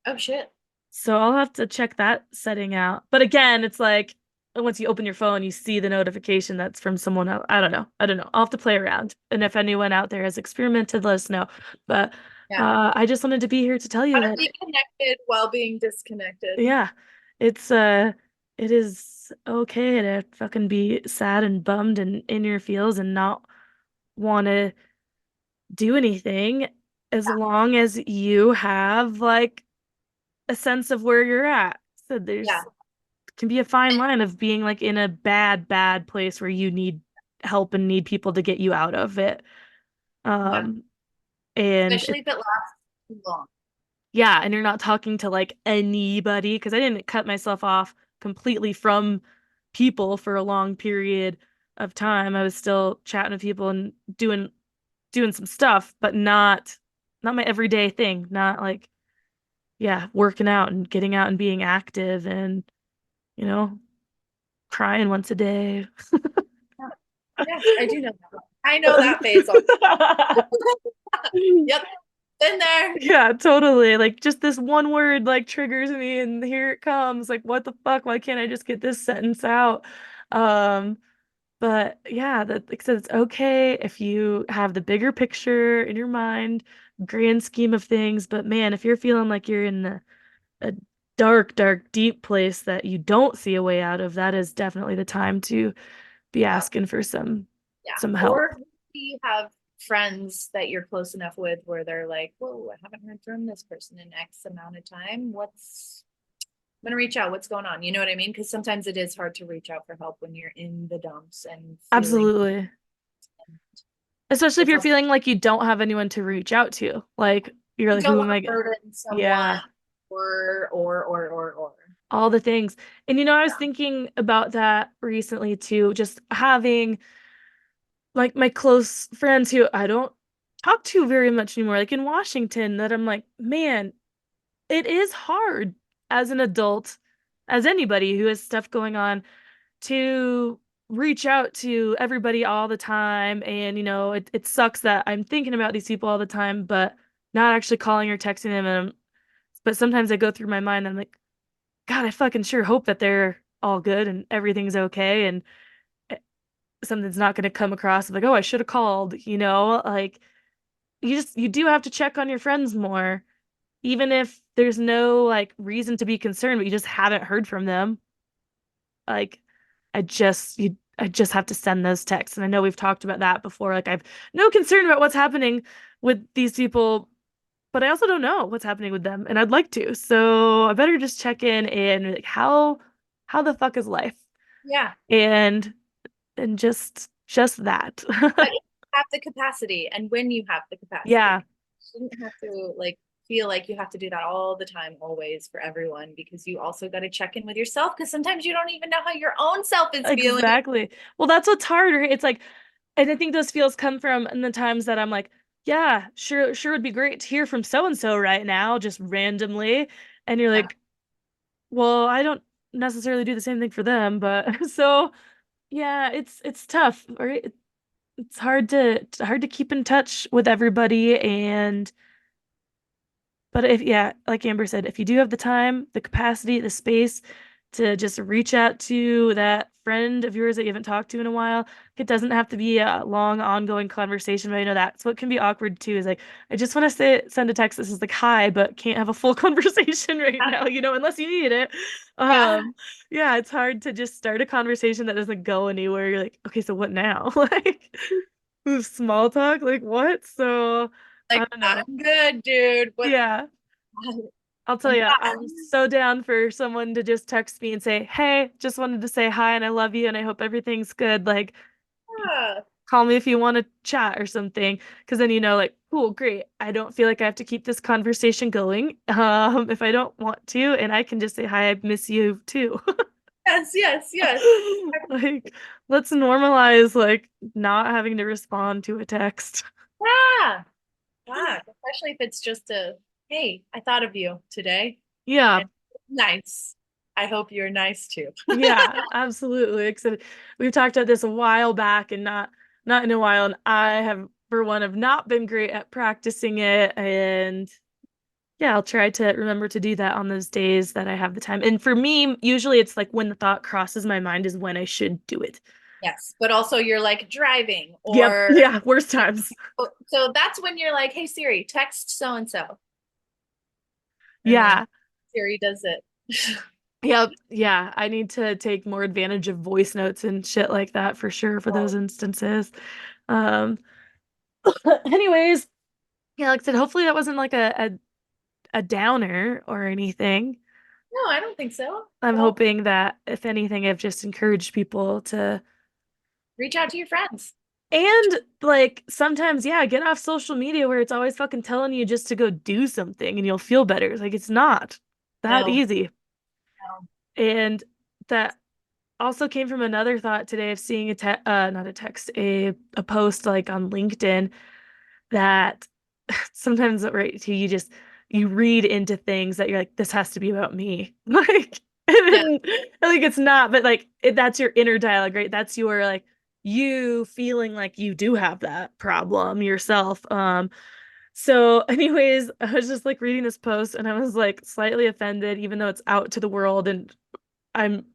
[SPEAKER 2] Oh shit.
[SPEAKER 1] So I'll have to check that setting out. But again, it's like once you open your phone, you see the notification that's from someone else. I don't know. I don't know. I'll have to play around. And if anyone out there has experimented, let us know. But
[SPEAKER 2] Yeah.
[SPEAKER 1] I just wanted to be here to tell you
[SPEAKER 2] How to
[SPEAKER 1] that,
[SPEAKER 2] be connected while being disconnected.
[SPEAKER 1] yeah, it's it is okay to fucking be sad and bummed and in your feels and not want to do anything as long as you have like a sense of where you're at. So
[SPEAKER 2] Yeah.
[SPEAKER 1] there's can be a fine line of being like in a bad place where you need help and need people to get you out of it.
[SPEAKER 2] Yeah.
[SPEAKER 1] Um and
[SPEAKER 2] Especially if it lasts too long.
[SPEAKER 1] yeah, and you're not talking to like anybody because I didn't cut myself off completely from people for a long period of time. I was still chatting to people and doing some stuff, but not my everyday thing. Not like, yeah, working out and getting out and being active and, you know, crying once a day.
[SPEAKER 2] Yeah. Yeah, I do know that. I know that phase. Yep. in there.
[SPEAKER 1] Yeah, totally. Like just this one word like triggers me and here it comes. Like what the fuck? Why can't I just get this sentence out? Um, but yeah, that like I said, it's okay if you have the bigger picture in your mind, grand scheme of things. But man, if you're feeling like you're in a dark, dark, deep place that you don't see a way out of, that is definitely the time to be
[SPEAKER 2] Yeah.
[SPEAKER 1] asking for
[SPEAKER 2] Yeah.
[SPEAKER 1] some help.
[SPEAKER 2] Or you have friends that you're close enough with where they're like, whoa, I haven't heard from this person in X amount of time. I'm gonna reach out. What's going on? You know what I mean? Because sometimes it is hard to reach out for help when you're in the dumps and feeling
[SPEAKER 1] Absolutely. Especially if
[SPEAKER 2] it's
[SPEAKER 1] you're
[SPEAKER 2] also
[SPEAKER 1] feeling like you don't have anyone to reach out to. Like you're
[SPEAKER 2] you
[SPEAKER 1] like,
[SPEAKER 2] don't
[SPEAKER 1] who
[SPEAKER 2] want
[SPEAKER 1] am I?
[SPEAKER 2] to burden someone
[SPEAKER 1] Yeah,
[SPEAKER 2] or.
[SPEAKER 1] all the things. And I was
[SPEAKER 2] Yeah.
[SPEAKER 1] thinking about that recently too, just having like my close friends who I don't talk to very much anymore, like in Washington, that I'm like, man, it is hard as an adult, as anybody who has stuff going on, to reach out to everybody all the time. And, it sucks that I'm thinking about these people all the time, but not actually calling or texting them. But sometimes I go through my mind and I'm like, God, I fucking sure hope that they're all good and everything's okay. And something's not going to come across like, oh, I should have called, like you do have to check on your friends more, even if there's no like reason to be concerned, but you just haven't heard from them. Like I just have to send those texts. And I know we've talked about that before. Like I've no concern about what's happening with these people, but I also don't know what's happening with them, and I'd like to. So I better just check in and like how the fuck is life?
[SPEAKER 2] Yeah.
[SPEAKER 1] And just that.
[SPEAKER 2] But you have the capacity and when you have the
[SPEAKER 1] Yeah,
[SPEAKER 2] capacity. You shouldn't have to like feel like you have to do that all the time, always for everyone, because you also got to check in with yourself because sometimes you don't even know how your own self is feeling.
[SPEAKER 1] exactly. Well, that's what's harder. It's like, and I think those feels come from in the times that I'm like, yeah, sure would be great to hear from so and so right now, just randomly. And you're
[SPEAKER 2] Yeah.
[SPEAKER 1] like, well, I don't necessarily do the same thing for them, but so yeah, it's tough, right? It's hard to keep in touch with everybody. And but if, yeah, like Amber said, if you do have the time, the capacity, the space to just reach out to that friend of yours that you haven't talked to in a while, it doesn't have to be a long, ongoing conversation. But I know that's what can be awkward too, is like, I just want to send a text that says like hi, but can't have a full conversation right now, unless you need it.
[SPEAKER 2] Yeah.
[SPEAKER 1] Yeah, it's hard to just start a conversation that doesn't go anywhere. You're like, okay, so what now? Like, small talk? Like what? So I
[SPEAKER 2] Like,
[SPEAKER 1] don't know.
[SPEAKER 2] I'm good, dude. What?
[SPEAKER 1] Yeah. I'll tell
[SPEAKER 2] I'm
[SPEAKER 1] you, I'm
[SPEAKER 2] fine.
[SPEAKER 1] so down for someone to just text me and say, "Hey, just wanted to say hi and I love you and I hope everything's good." Like,
[SPEAKER 2] Yeah.
[SPEAKER 1] call me if you want to chat or something. Because then like, cool, great. I don't feel like I have to keep this conversation going, if I don't want to, and I can just say hi, I miss you too.
[SPEAKER 2] Yes, yes, yes.
[SPEAKER 1] Like, let's normalize like not having to respond to a text.
[SPEAKER 2] Yeah. Yeah. Especially if it's just a, hey, I thought of you today.
[SPEAKER 1] Yeah,
[SPEAKER 2] And nice. I hope you're nice too.
[SPEAKER 1] yeah, absolutely. Except we've talked about this a while back and not in a while, and I have for one have not been great at practicing it. And yeah, I'll try to remember to do that on those days that I have the time. And for me, usually it's like when the thought crosses my mind is when I should do it.
[SPEAKER 2] Yes. But also you're like driving
[SPEAKER 1] Yep.
[SPEAKER 2] or
[SPEAKER 1] Yeah, worst times.
[SPEAKER 2] so that's when you're like, hey Siri, text so and so. And then
[SPEAKER 1] Yeah.
[SPEAKER 2] Siri does it.
[SPEAKER 1] Yep. Yeah. I need to take more advantage of voice notes and shit like that for sure for those instances. Um, anyways, yeah, like I said, hopefully that wasn't like a downer or anything.
[SPEAKER 2] No, I don't think so.
[SPEAKER 1] I'm
[SPEAKER 2] Well,
[SPEAKER 1] hoping that if anything, I've just encouraged people to,
[SPEAKER 2] reach out to your friends.
[SPEAKER 1] and like sometimes, yeah, get off social media where it's always fucking telling you just to go do something and you'll feel better. It's like it's not that
[SPEAKER 2] No,
[SPEAKER 1] easy.
[SPEAKER 2] no.
[SPEAKER 1] And that also came from another thought today of seeing not a text, a post like on LinkedIn that sometimes right too, you read into things that you're like, this has to be about me. Like,
[SPEAKER 2] Yeah,
[SPEAKER 1] and then, like it's not, but like that's your inner dialogue, right? That's your like you feeling like you do have that problem yourself. So, anyways, I was just like reading this post and I was like slightly offended, even though it's out to the world and I'm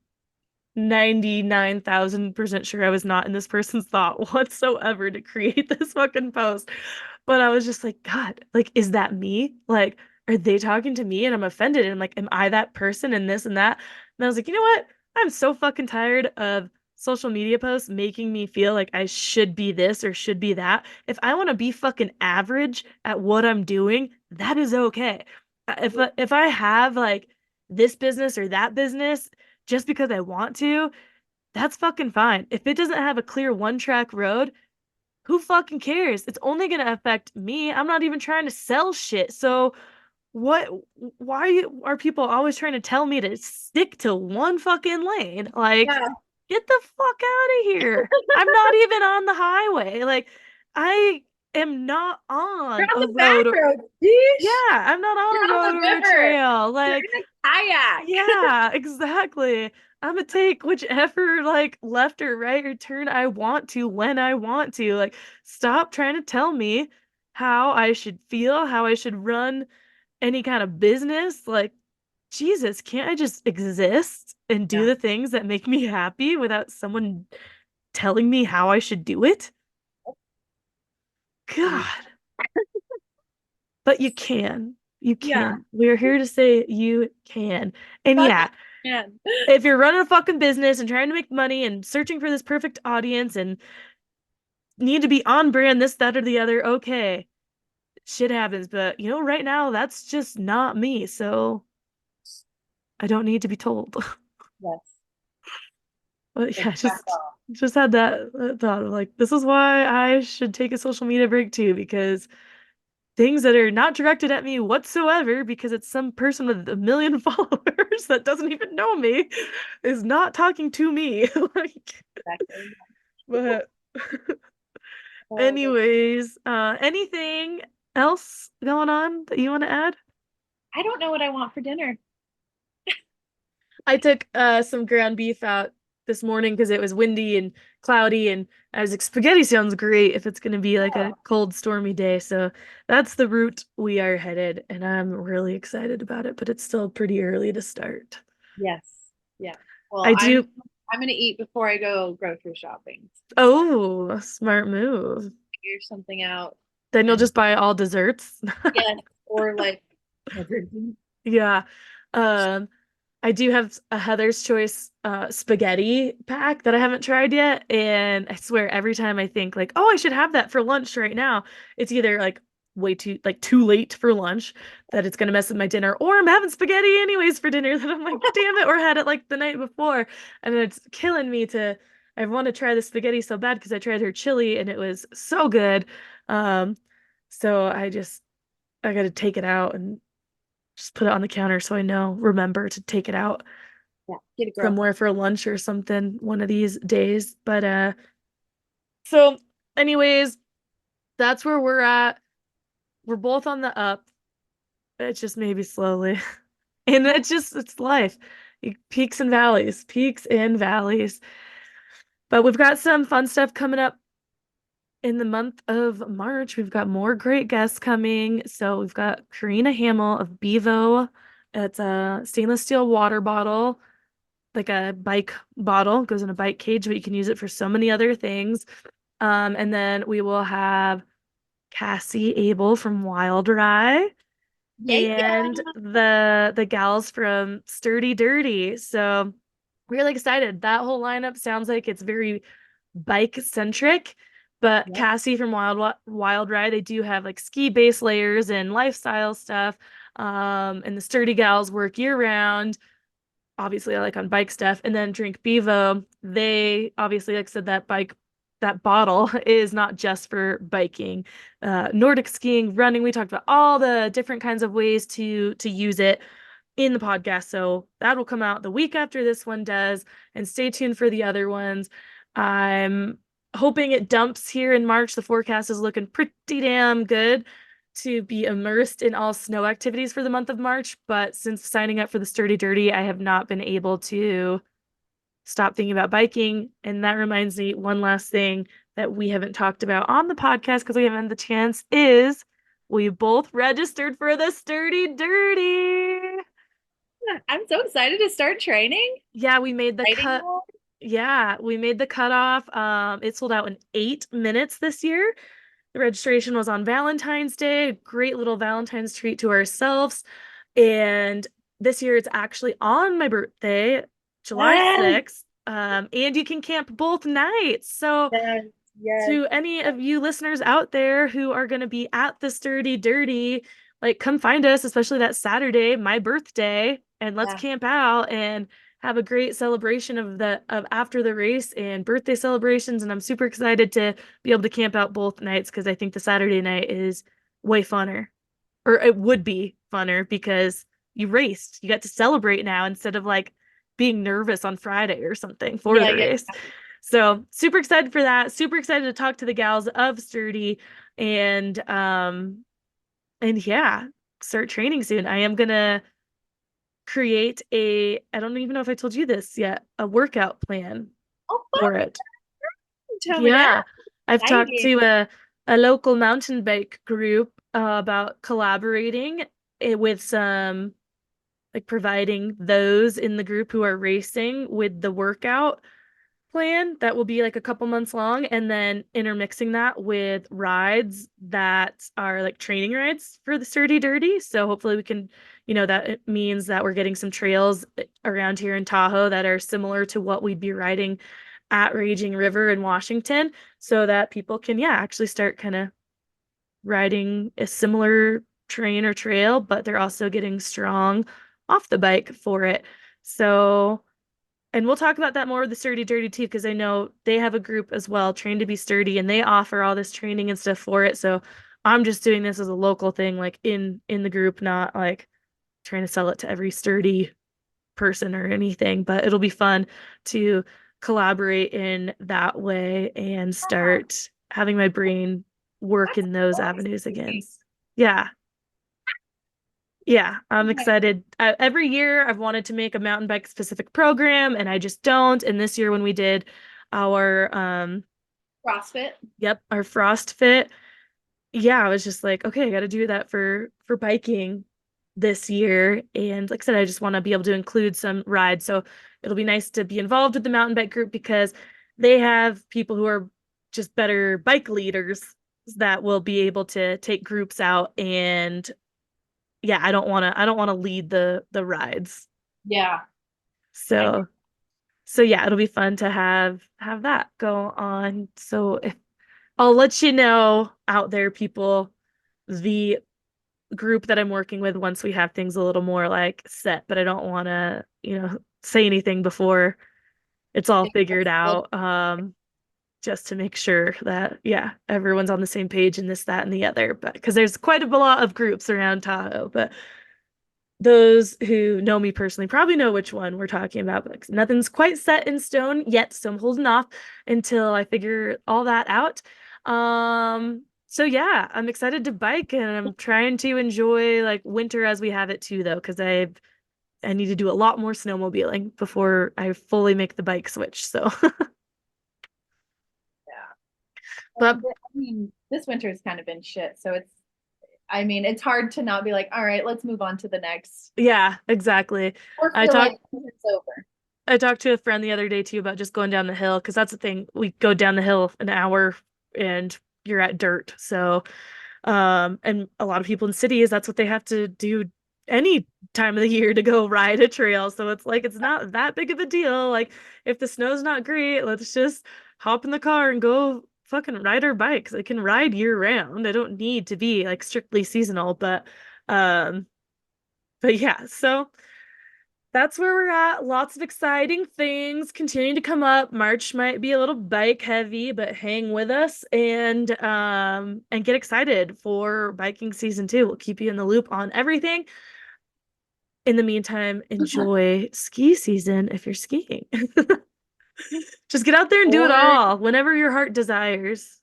[SPEAKER 1] 99,000% sure I was not in this person's thought whatsoever to create this fucking post. But I was just like, God, like, is that me? Like, are they talking to me? And I'm offended. And I'm like, am I that person and this and that? And I was like, you know what? I'm so fucking tired of social media posts making me feel like I should be this or should be that. If I want to be fucking average at what I'm doing, that is okay. If I have like this business or that business just because I want to, that's fucking fine. If it doesn't have a clear one track road, who fucking cares? It's only gonna affect me. I'm not even trying to sell shit. So what are people always trying to tell me to stick to one fucking lane? Like,
[SPEAKER 2] Yeah.
[SPEAKER 1] get the fuck out of here. I'm not even on the highway. Like, I am not
[SPEAKER 2] You're
[SPEAKER 1] on
[SPEAKER 2] on
[SPEAKER 1] a
[SPEAKER 2] the back
[SPEAKER 1] road.
[SPEAKER 2] road,
[SPEAKER 1] Yeah,
[SPEAKER 2] bitch.
[SPEAKER 1] I'm not on
[SPEAKER 2] You're
[SPEAKER 1] a
[SPEAKER 2] on
[SPEAKER 1] road
[SPEAKER 2] the
[SPEAKER 1] or a
[SPEAKER 2] river.
[SPEAKER 1] trail.
[SPEAKER 2] You're
[SPEAKER 1] Like,
[SPEAKER 2] in a kayak.
[SPEAKER 1] yeah, exactly. I'm gonna take whichever like left or right or turn I want to when I want to. Like, stop trying to tell me how I should feel, how I should run any kind of business. Like, Jesus, can't I just exist and do
[SPEAKER 2] Yeah.
[SPEAKER 1] the things that make me happy without someone telling me how I should do it?
[SPEAKER 2] I-
[SPEAKER 1] God. But you can. You
[SPEAKER 2] Yeah.
[SPEAKER 1] can. We're here to say you can. And
[SPEAKER 2] Fuck
[SPEAKER 1] yeah,
[SPEAKER 2] man.
[SPEAKER 1] if you're running a fucking business and trying to make money and searching for this perfect audience and need to be on brand, this, that, or the other, okay, shit happens. But right now, that's just not me. So I don't need to be told.
[SPEAKER 2] Yes.
[SPEAKER 1] But
[SPEAKER 2] Like
[SPEAKER 1] yeah,
[SPEAKER 2] back
[SPEAKER 1] just
[SPEAKER 2] off.
[SPEAKER 1] just had that thought of like, this is why I should take a social media break too, because things that are not directed at me whatsoever, because it's some person with a million followers that doesn't even know me, is not talking to me. Like,
[SPEAKER 2] Exactly.
[SPEAKER 1] but
[SPEAKER 2] Oh, that's,
[SPEAKER 1] anyways, anything else going on that you want to add?
[SPEAKER 2] I don't know what I want for dinner.
[SPEAKER 1] I took some ground beef out this morning because it was windy and cloudy, and I was like, spaghetti sounds great if it's gonna be like a
[SPEAKER 2] Oh,
[SPEAKER 1] cold, stormy day. So that's the route we are headed, and I'm really excited about it, but it's still pretty early to start.
[SPEAKER 2] yes. Yeah. Well,
[SPEAKER 1] I
[SPEAKER 2] I'm
[SPEAKER 1] do.
[SPEAKER 2] I'm gonna eat before I go grocery shopping. So
[SPEAKER 1] Oh, smart move.
[SPEAKER 2] figure something out.
[SPEAKER 1] Then you'll
[SPEAKER 2] And
[SPEAKER 1] just buy all desserts.
[SPEAKER 2] yes, or like no drinking.
[SPEAKER 1] Yeah. Um, I do have a Heather's Choice spaghetti pack that I haven't tried yet, and I swear every time I think like, oh, I should have that for lunch right now, it's either like way too late for lunch that it's gonna mess with my dinner, or I'm having spaghetti anyways for dinner that I'm like, damn it, or had it like the night before, and it's killing me to. I want to try the spaghetti so bad because I tried her chili and it was so good. Um, so I gotta take it out and just put it on the counter so I remember to take it out
[SPEAKER 2] Yeah, get a girl.
[SPEAKER 1] somewhere for lunch or something one of these days. But so anyways, that's where we're at. We're both on the up. It's just maybe slowly. And
[SPEAKER 2] Yeah.
[SPEAKER 1] it's life. Peaks and valleys, peaks and valleys. But we've got some fun stuff coming up in the month of March. We've got more great guests coming. So we've got Karina Hamill of Bevo. It's a stainless steel water bottle, like a bike bottle, goes in a bike cage, but you can use it for so many other things. And then we will have Cassie Abel from Wild Rye
[SPEAKER 2] Yeah,
[SPEAKER 1] and
[SPEAKER 2] yeah.
[SPEAKER 1] the gals from Sturdy Dirty. So really excited. That whole lineup sounds like it's very bike centric, but
[SPEAKER 2] Yep.
[SPEAKER 1] Cassie from Wild Ride, they do have like ski base layers and lifestyle stuff. And the Sturdy gals work year round. Obviously, I like on bike stuff, and then Drink Bevo. They obviously, like I said, that bottle is not just for biking, Nordic skiing, running. We talked about all the different kinds of ways to use it in the podcast. So that'll come out the week after this one does, and stay tuned for the other ones. I'm hoping it dumps here in March. The forecast is looking pretty damn good to be immersed in all snow activities for the month of March. But since signing up for the Sturdy Dirty, I have not been able to stop thinking about biking. And that reminds me, one last thing that we haven't talked about on the podcast because we haven't had the chance is we both registered for the Sturdy Dirty.
[SPEAKER 2] I'm so excited to start training.
[SPEAKER 1] Yeah, we made the
[SPEAKER 2] Writing
[SPEAKER 1] cut.
[SPEAKER 2] more.
[SPEAKER 1] Yeah, we made the cutoff. It sold out in 8 minutes this year. The registration was on Valentine's Day, a great little Valentine's treat to ourselves. And this year it's actually on my birthday, July
[SPEAKER 2] Yes,
[SPEAKER 1] 6th. And you can camp both nights. So
[SPEAKER 2] yes, yes.
[SPEAKER 1] to any of you listeners out there who are going to be at the Sturdy Dirty, like come find us, especially that Saturday, my birthday, and let's
[SPEAKER 2] Yeah,
[SPEAKER 1] camp out and have a great celebration of after the race and birthday celebrations. And I'm super excited to be able to camp out both nights because I think the Saturday night is way funner, or it would be funner because you raced. You got to celebrate now instead of like being nervous on Friday or something for
[SPEAKER 2] yeah,
[SPEAKER 1] the
[SPEAKER 2] yeah.
[SPEAKER 1] race. So super excited for that. Super excited to talk to the gals of Sturdy and and yeah, start training soon. I am gonna create I don't even know if I told you this yet, a workout plan
[SPEAKER 2] Oh,
[SPEAKER 1] for it.
[SPEAKER 2] fun. Tell me that.
[SPEAKER 1] Yeah. I've talked
[SPEAKER 2] Exciting.
[SPEAKER 1] to a local mountain bike group about collaborating with some like providing those in the group who are racing with the workout plan that will be like a couple months long and then intermixing that with rides that are like training rides for the Sturdy Dirty. So hopefully we can, that it means that we're getting some trails around here in Tahoe that are similar to what we'd be riding at Raging River in Washington so that people can, yeah, actually start kind of riding a similar train or trail, but they're also getting strong off the bike for it. So, and we'll talk about that more with the Sturdy Dirty too, because I know they have a group as well, Trained to be Sturdy, and they offer all this training and stuff for it. So I'm just doing this as a local thing, like in the group, not like trying to sell it to every sturdy person or anything. But it'll be fun to collaborate in that way and
[SPEAKER 2] Yeah,
[SPEAKER 1] start having my brain work
[SPEAKER 2] that's
[SPEAKER 1] in those
[SPEAKER 2] so
[SPEAKER 1] avenues again.
[SPEAKER 2] exciting.
[SPEAKER 1] Yeah. Yeah, I'm
[SPEAKER 2] Okay.
[SPEAKER 1] excited. Every year I've wanted to make a mountain bike specific program and I just don't. And this year when we did our
[SPEAKER 2] CrossFit.
[SPEAKER 1] our Frost Fit, yeah, I was just like, okay, I got to do that for biking this year. And like I said, I just want to be able to include some rides. So it'll be nice to be involved with the mountain bike group because they have people who are just better bike leaders that will be able to take groups out and yeah, I don't want to lead the rides.
[SPEAKER 2] Yeah. I get
[SPEAKER 1] So yeah, it'll be fun to have that go on. So if I'll let you know out there, people, the group that I'm working with once we have things a little more like set, but I don't want to, say anything before it's all
[SPEAKER 2] it.
[SPEAKER 1] figured out. Just to make sure that, yeah, everyone's on the same page in this, that, and the other. But because there's quite a lot of groups around Tahoe, but those who know me personally probably know which one we're talking about, but nothing's quite set in stone yet, so I'm holding off until I figure all that out. So yeah, I'm excited to bike and I'm trying to enjoy like winter as we have it too, though, because I need to do a lot more snowmobiling before I fully make the bike switch. So,
[SPEAKER 2] Yeah.
[SPEAKER 1] but
[SPEAKER 2] I mean, this winter has kind of been shit. So I mean, it's hard to not be like, all right, let's move on to the next.
[SPEAKER 1] yeah, exactly.
[SPEAKER 2] Or
[SPEAKER 1] I
[SPEAKER 2] feel like
[SPEAKER 1] talked
[SPEAKER 2] it's over.
[SPEAKER 1] I talked to a friend the other day too about just going down the hill because that's the thing. We go down the hill an hour and you're at dirt. So, and a lot of people in cities, that's what they have to do any time of the year to go ride a trail. So it's like it's not that big of a deal. Like if the snow's not great, let's just hop in the car and go fucking ride our bikes. I can ride year round. I don't need to be like strictly seasonal, um but yeah, so that's where we're at. Lots of exciting things continuing to come up. March might be a little bike heavy, but hang with us and get excited for biking season 2. We'll keep you in the loop on everything. In the meantime, enjoy ski season if you're skiing. Just get out there and do it
[SPEAKER 2] Or
[SPEAKER 1] all whenever your heart desires.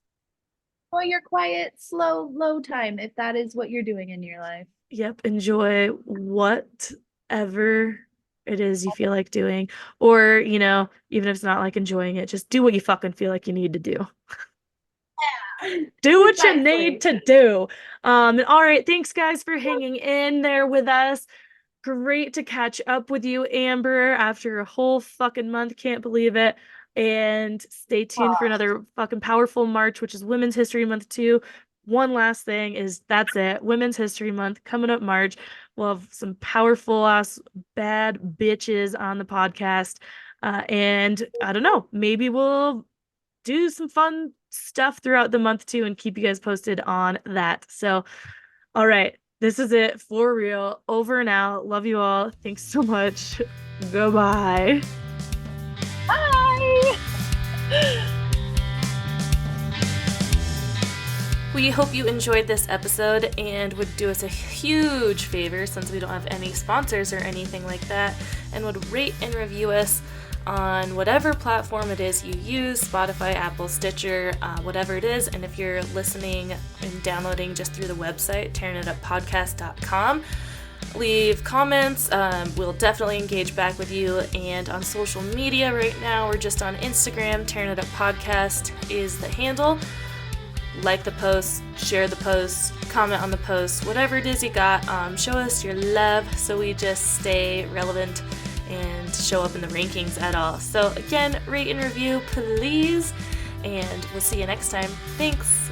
[SPEAKER 2] enjoy your quiet, slow, low time if that is what you're doing in your life.
[SPEAKER 1] Yep, enjoy whatever it is you feel like doing. Or, even if it's not like enjoying it, just do what you fucking feel like you need to do. Do what you need
[SPEAKER 2] Precisely.
[SPEAKER 1] to do. And all right, thanks guys for hanging in there with us. Great to catch up with you, Amber, after a whole fucking month. Can't believe it. And stay tuned for another fucking powerful March, which is Women's History Month too. One last thing is that's it. Women's History Month coming up March. We'll have some powerful ass bad bitches on the podcast. And I don't know, maybe we'll do some fun stuff throughout the month too and keep you guys posted on that. So, all right, this is it for real. Over and out. Love you all. Thanks so much. Goodbye.
[SPEAKER 2] Bye.
[SPEAKER 1] We hope you enjoyed this episode and would do us a huge favor, since we don't have any sponsors or anything like that, and would rate and review us on whatever platform it is you use, Spotify, Apple, Stitcher, whatever it is. And if you're listening and downloading just through the website, tearingituppodcast.com, leave comments. We'll definitely engage back with you. And on social media right now, we're just on Instagram. Tearing It Up Podcast is the handle. Like the post, share the post, comment on the post, whatever it is you got. Show us your love so we just stay relevant and show up in the rankings at all. So again, rate and review, please. And we'll see you next time. Thanks.